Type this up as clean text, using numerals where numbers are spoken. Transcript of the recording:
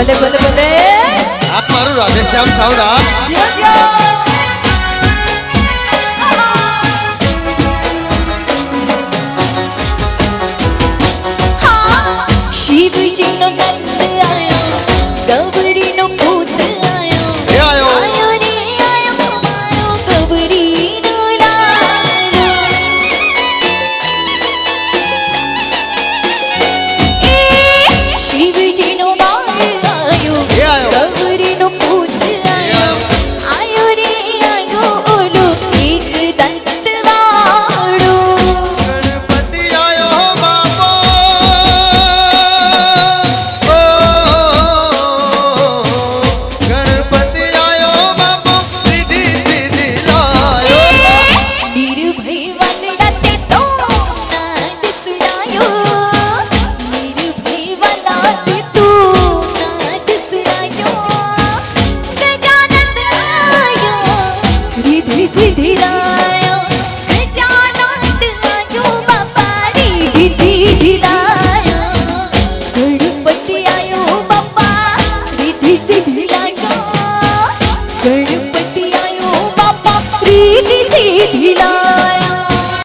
बोले बोले बोले आप मारू राधे श्याम साउंड शिव जी नो नंद आयो गौरी नो पूत आयो आयो रे आयो मारो गौरी नो लालो ए शिव जी नो बाल आयो गौरी नो पूत आयो आयो रे आयो ओलो एक दंत वाड़ो गणपति आयो बाबा गणपति आयो बाबा रिद्धि सिद्धि लायो निर्भय वाला ते तो नाद सुनायो निर्भय वाला ते तू नाद सुनायो गजानंद आयो रिद्धि सिद्धि लायो गजानंद आयो बाबा रिद्धि सिद्धि लायो गणपति आयो बाबा रिद्धि सिद्धि लायो गणपति आयो बाबा रिद्धि सिद्धि लायो